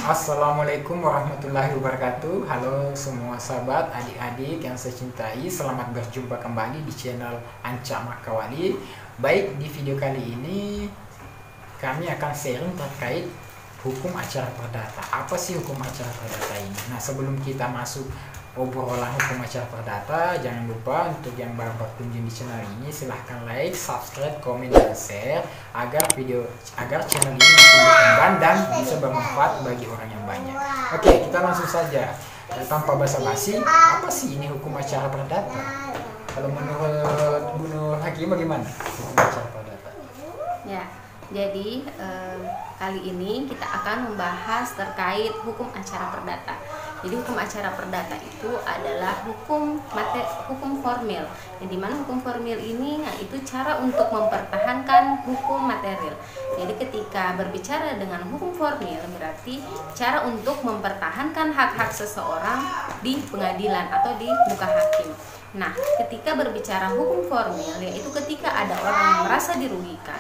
Assalamualaikum warahmatullahi wabarakatuh. Halo semua sahabat, adik-adik yang saya cintai. Selamat berjumpa kembali di channel Anca Makawali. Baik, di video kali ini kami akan sharing terkait hukum acara perdata. Apa sih hukum acara perdata ini? Nah, sebelum kita masuk obrolan hukum acara perdata, jangan lupa untuk yang baru berkunjung di channel ini silahkan like, subscribe, komen, dan share agar channel ini makin berkembang dan bisa bermanfaat bagi orang yang banyak. Oke, kita langsung saja tanpa basa-basi. Apa sih ini hukum acara perdata? Kalau menurut Bu Nur Hakim bagaimana hukum acara perdata? Ya, jadi kali ini kita akan membahas terkait hukum acara perdata. Jadi hukum acara perdata itu adalah hukum formil. Yang dimana hukum formil ini itu cara untuk mempertahankan hukum material. Jadi ketika berbicara dengan hukum formil berarti cara untuk mempertahankan hak-hak seseorang di pengadilan atau di muka hakim. Nah, ketika berbicara hukum formil, yaitu ketika ada orang yang merasa dirugikan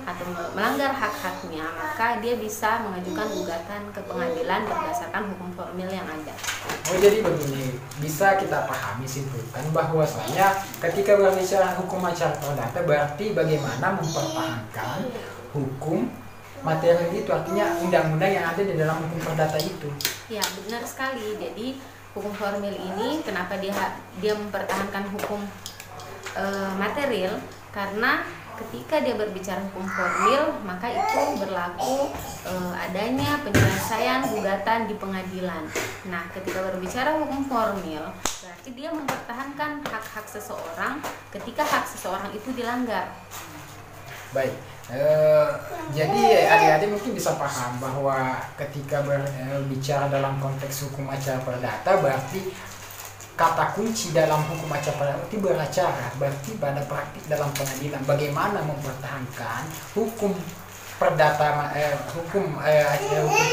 atau melanggar hak-haknya, maka dia bisa mengajukan gugatan ke pengadilan berdasarkan hukum formil yang ada. Oh, jadi begini, bisa kita pahami simpulkan bahwasanya ketika berbicara hukum acara perdata berarti bagaimana mempertahankan hukum material itu, artinya undang-undang yang ada di dalam hukum perdata itu. Ya, benar sekali. Jadi hukum formil ini kenapa dia mempertahankan hukum material, karena ketika dia berbicara hukum formil maka itu berlaku adanya penyelesaian gugatan di pengadilan. Nah, ketika berbicara hukum formil berarti dia mempertahankan hak-hak seseorang ketika hak seseorang itu dilanggar. Baik, jadi adik-adik mungkin bisa paham bahwa ketika berbicara dalam konteks hukum acara perdata berarti kata kunci dalam hukum acara perdata itu beracara, berarti pada praktik dalam pengadilan bagaimana mempertahankan hukum perdata hukum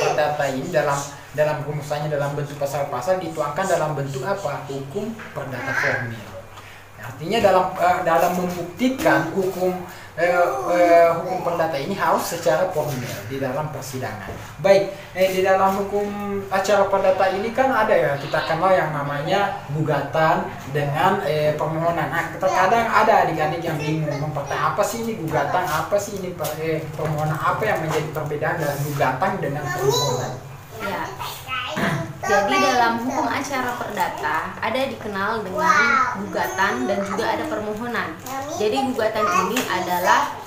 perdata ini dalam rumusannya dalam bentuk pasal-pasal dituangkan dalam bentuk apa? Hukum perdata formil. Artinya dalam membuktikan hukum perdata ini harus secara formil di dalam persidangan. Baik, di dalam hukum acara perdata ini kan ada ya kita kenal yang namanya gugatan dengan permohonan. Nah, terkadang ada adik-adik yang bingung mempertanyakan apa sih ini gugatan, apa sih ini permohonan, apa yang menjadi perbedaan dari gugatan dengan permohonan. Ya. Jadi dalam hukum acara perdata ada dikenal dengan gugatan dan juga ada permohonan. Jadi gugatan ini adalah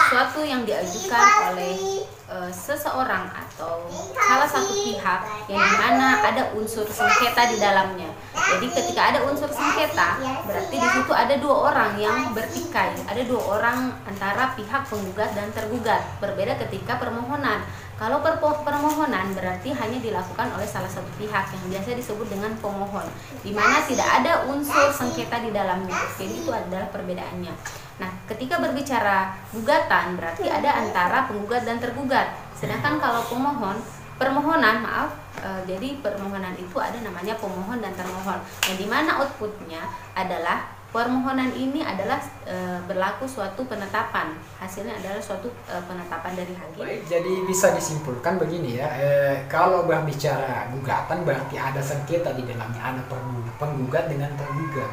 suatu yang diajukan oleh seseorang atau salah satu pihak yang dimana ada unsur sengketa di dalamnya. Jadi ketika ada unsur sengketa berarti di situ ada dua orang yang bertikai, ada dua orang antara pihak penggugat dan tergugat. Berbeda ketika permohonan. Kalau permohonan berarti hanya dilakukan oleh salah satu pihak yang biasa disebut dengan pemohon, di mana tidak ada unsur sengketa di dalamnya. Jadi itu adalah perbedaannya. Nah, ketika berbicara gugatan berarti ada antara penggugat dan tergugat. Sedangkan kalau permohonan jadi permohonan itu ada namanya pemohon dan termohon. Yang dimana outputnya adalah permohonan ini adalah berlaku suatu penetapan, hasilnya adalah suatu penetapan dari hakim. Baik, jadi bisa disimpulkan begini ya, kalau berbicara gugatan berarti ada sengketa di dalamnya, ada penggugat dengan tergugat.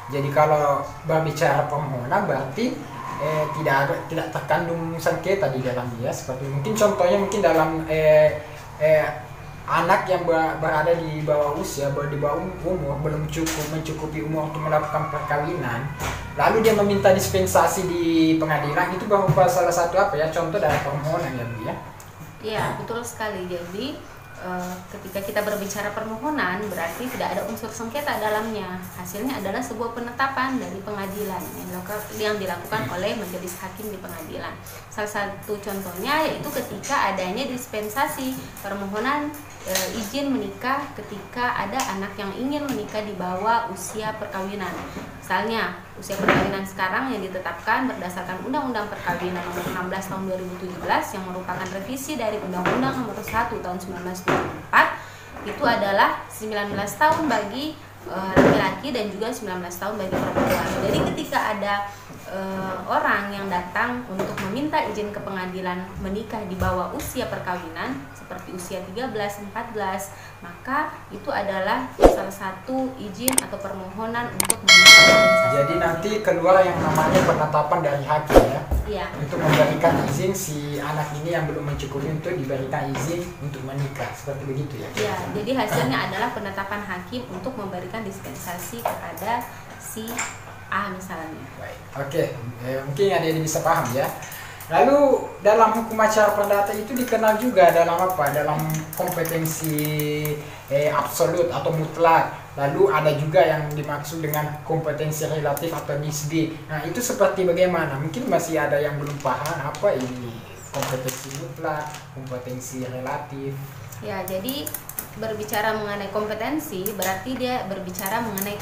Jadi kalau berbicara permohonan berarti tidak terkandung sengketa di dalamnya, seperti mungkin contohnya mungkin dalam anak yang berada di bawah usia, di bawah umur, belum mencukupi umur untuk melakukan perkawinan, lalu dia meminta dispensasi di pengadilan, itu berupa salah satu contoh dari permohonan ya Bu ya? Iya, betul sekali. Jadi ketika kita berbicara permohonan berarti tidak ada unsur sengketa dalamnya, hasilnya adalah sebuah penetapan dari pengadilan yang dilakukan oleh majelis hakim di pengadilan. Salah satu contohnya yaitu ketika adanya dispensasi permohonan izin menikah ketika ada anak yang ingin menikah di bawah usia perkawinan. Misalnya usia perkawinan sekarang yang ditetapkan berdasarkan Undang-Undang Perkawinan Nomor 16 Tahun 2017 yang merupakan revisi dari Undang-Undang Nomor 1 Tahun 1994, itu adalah 19 tahun bagi laki-laki dan juga 19 tahun bagi perempuan. Jadi ketika ada orang yang datang untuk meminta izin ke pengadilan menikah di bawah usia perkawinan seperti usia 13, 14, maka itu adalah salah satu izin atau permohonan untuk menikah. Jadi nanti keluar yang namanya penetapan dari hakim ya. Iya. Untuk memberikan izin si anak ini yang belum mencukupi untuk diberikan izin untuk menikah, seperti begitu ya. Iya, jadi hasilnya adalah penetapan hakim untuk memberikan dispensasi kepada si A misalnya. Baik. Oke, mungkin ada yang bisa paham ya. Lalu dalam hukum acara perdata itu dikenal juga dalam apa? Dalam kompetensi absolut atau mutlak. Lalu ada juga yang dimaksud dengan kompetensi relatif atau nisbi. Nah, itu seperti bagaimana? Mungkin masih ada yang belum paham apa ini kompetensi mutlak, kompetensi relatif. Ya, jadi berbicara mengenai kompetensi berarti dia berbicara mengenai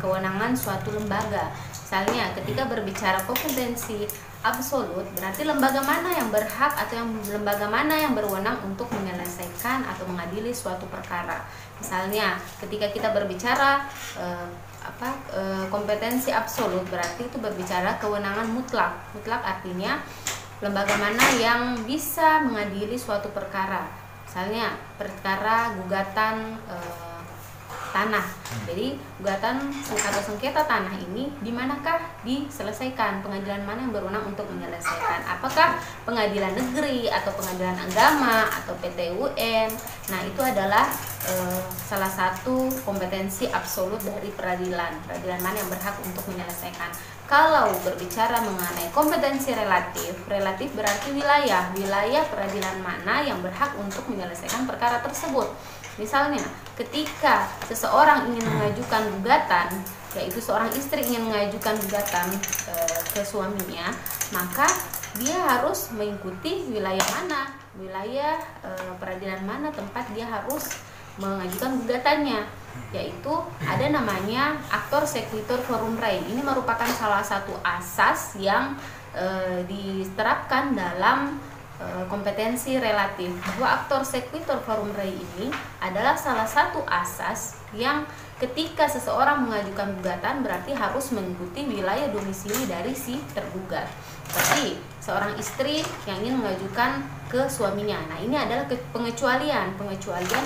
kewenangan suatu lembaga. Misalnya ketika berbicara kompetensi absolut berarti lembaga mana yang berhak atau lembaga mana yang berwenang untuk menyelesaikan atau mengadili suatu perkara. Misalnya ketika kita berbicara kompetensi absolut berarti itu berbicara kewenangan mutlak. Mutlak artinya lembaga mana yang bisa mengadili suatu perkara. Misalnya perkara gugatan tanah. Jadi gugatan atau sengketa tanah ini di manakah diselesaikan? Pengadilan mana yang berwenang untuk menyelesaikan? Apakah pengadilan negeri atau pengadilan agama atau PT UN? Nah, itu adalah salah satu kompetensi absolut dari peradilan. Peradilan mana yang berhak untuk menyelesaikan? Kalau berbicara mengenai kompetensi relatif berarti wilayah peradilan mana yang berhak untuk menyelesaikan perkara tersebut. Misalnya, ketika seseorang ingin mengajukan gugatan, yaitu seorang istri ingin mengajukan gugatan ke suaminya, maka dia harus mengikuti wilayah mana, wilayah peradilan mana tempat dia harus mengajukan gugatannya, yaitu ada namanya aktor sequitur forum rei. Ini merupakan salah satu asas yang diterapkan dalam kompetensi relatif, bahwa aktor sequitur forum rei ini adalah salah satu asas yang ketika seseorang mengajukan gugatan berarti harus mengikuti wilayah domisili dari si tergugat. Seperti seorang istri yang ingin mengajukan ke suaminya. Nah, ini adalah pengecualian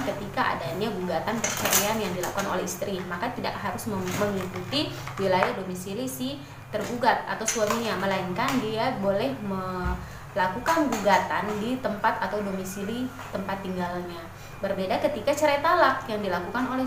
ketika adanya gugatan perceraian yang dilakukan oleh istri, maka tidak harus mengikuti wilayah domisili si tergugat atau suaminya, melainkan dia boleh melakukan gugatan di tempat atau domisili tempat tinggalnya. Berbeda ketika cerai talak yang dilakukan oleh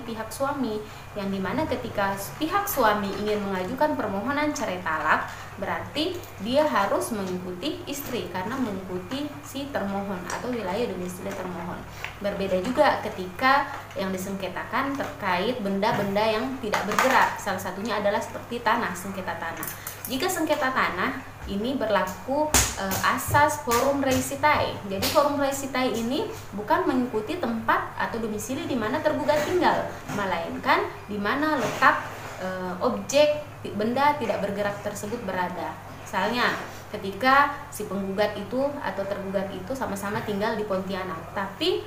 pihak suami, yang dimana ketika pihak suami ingin mengajukan permohonan cerai talak, berarti dia harus mengikuti istri karena mengikuti si termohon atau wilayah domisili termohon. Berbeda juga ketika yang disengketakan terkait benda-benda yang tidak bergerak, salah satunya adalah seperti tanah, sengketa tanah. Jika sengketa tanah ini berlaku asas forum rei sitai. Jadi forum rei sitai ini bukan mengikuti tempat atau domisili di mana tergugat tinggal, melainkan di mana letak objek benda tidak bergerak tersebut berada. Misalnya ketika si penggugat itu atau tergugat itu sama-sama tinggal di Pontianak, tapi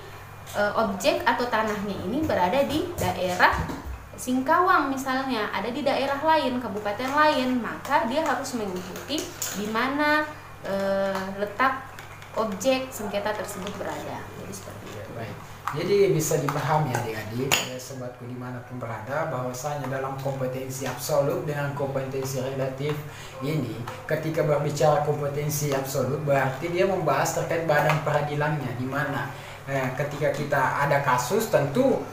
objek atau tanahnya ini berada di daerah Singkawang misalnya, ada di daerah lain, kabupaten lain, maka dia harus mengikuti di mana letak objek sengketa tersebut berada. Jadi seperti itu. Baik. Jadi bisa dipahami adik-adik, sobatku dimanapun berada, bahwasanya dalam kompetensi absolut dengan kompetensi relatif ini, ketika berbicara kompetensi absolut berarti dia membahas terkait badan peradilannya di mana. Ketika kita ada kasus tentu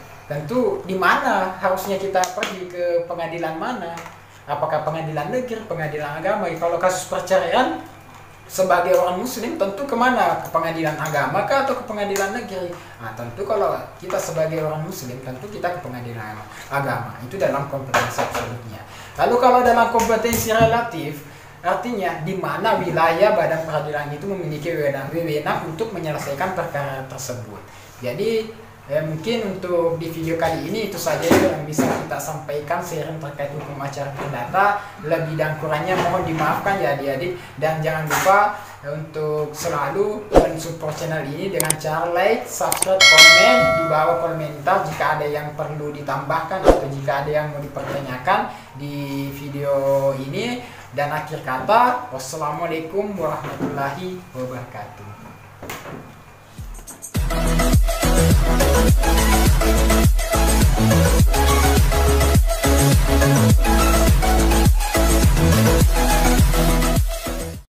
di mana harusnya kita pergi, ke pengadilan mana, apakah pengadilan negeri, pengadilan agama. Kalau kasus perceraian sebagai orang muslim tentu kemana, ke pengadilan agama kah atau ke pengadilan negeri? Nah, tentu kalau kita sebagai orang muslim tentu kita ke pengadilan agama, itu dalam kompetensi absolutnya. Lalu kalau dalam kompetensi relatif artinya di mana wilayah badan peradilan itu memiliki wewenang untuk menyelesaikan perkara tersebut. Jadi Mungkin untuk di video kali ini itu saja yang bisa kita sampaikan sharing terkait hukum acara perdata. Lebih dan kurangnya mohon dimaafkan ya adik-adik, dan jangan lupa untuk selalu mensupport channel ini dengan cara like, subscribe, komen di bawah komentar jika ada yang perlu ditambahkan atau jika ada yang mau dipertanyakan di video ini. Dan akhir kata, wassalamualaikum warahmatullahi wabarakatuh.